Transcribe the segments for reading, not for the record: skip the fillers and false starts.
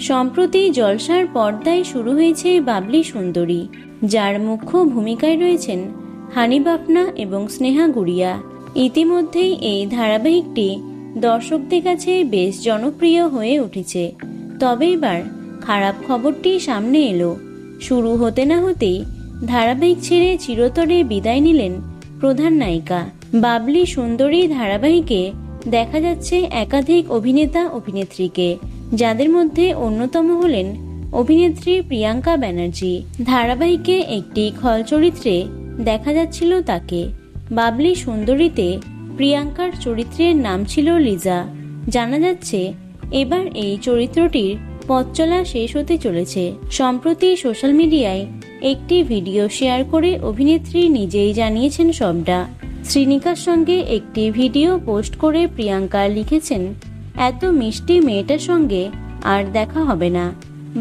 সম্প্রতি জলসার পর্দায় শুরু হয়েছে বাবলি সুন্দরী, যার মুখ্য ভূমিকায় রয়েছেন হানি বাফনা এবং স্নেহা গুড়িয়া। ইতিমধ্যেই এই ধারাবাহিকটি দর্শকদের কাছে বেশ জনপ্রিয় হয়ে উঠেছে। তবে এবার খারাপ খবরটি সামনে এলো। শুরু হতে না হতেই ধারাবাহিক ছেড়ে চিরতরে বিদায় নিলেন প্রধান নায়িকা। বাবলি সুন্দরী ধারাবাহিকে দেখা যাচ্ছে একাধিক অভিনেতা অভিনেত্রীকে, যাদের মধ্যে অন্যতম হলেন অভিনেত্রী প্রিয়াঙ্কা ব্যানার্জি। ধারাবাহিকে একটি খল চরিত্রে দেখা যাচ্ছিল তাকে। বাবলি সুন্দরীতে প্রিয়াঙ্কার চরিত্রের নাম ছিল লিজা। জানা যাচ্ছে এবার এই চরিত্রটির পথ চলা শেষ হতে চলেছে। সম্প্রতি সোশ্যাল মিডিয়ায় একটি ভিডিও শেয়ার করে অভিনেত্রী নিজেই জানিয়েছেন সবটা। শ্রীনিকার সঙ্গে একটি ভিডিও পোস্ট করে প্রিয়াঙ্কা লিখেছেন, এত মিষ্টি মেয়েটার সঙ্গে আর দেখা হবে না,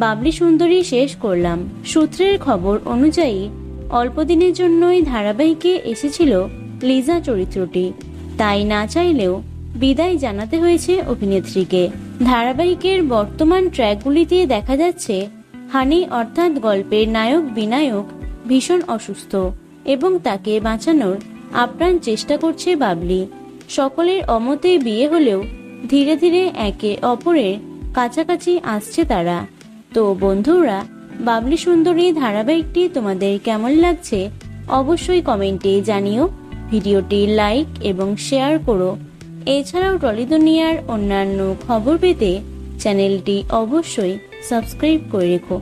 বাবলি সুন্দরী শেষ করলাম। সূত্রের খবর অনুযায়ী অল্প দিনের জন্যই ধারাবাহিকে এসেছিল লিজা চরিত্রটি, তাই না চাইলেও বিদায় জানাতে হয়েছে অভিনেত্রীকে। ধারাবাহিকের বর্তমান ট্র্যাকগুলিতে দেখা যাচ্ছে হানি অর্থাৎ গল্পের নায়ক বিনায়ক ভীষণ অসুস্থ এবং তাকে বাঁচানোর আপ্রাণ চেষ্টা করছে বাবলি। সকলের অমতে বিয়ে হলেও ধীরে ধীরে একে অপরের কাছাকাছি আসছে তারা। তো বন্ধুরা, বাবলি সুন্দরী ধারাবাহিকটি তোমাদের কেমন লাগছে অবশ্যই কমেন্টে জানিও। ভিডিওটি লাইক এবং শেয়ার করো। এছাড়াও টলি দুনিয়ার অন্যান্য খবর পেতে চ্যানেলটি অবশ্যই সাবস্ক্রাইব করে রেখো।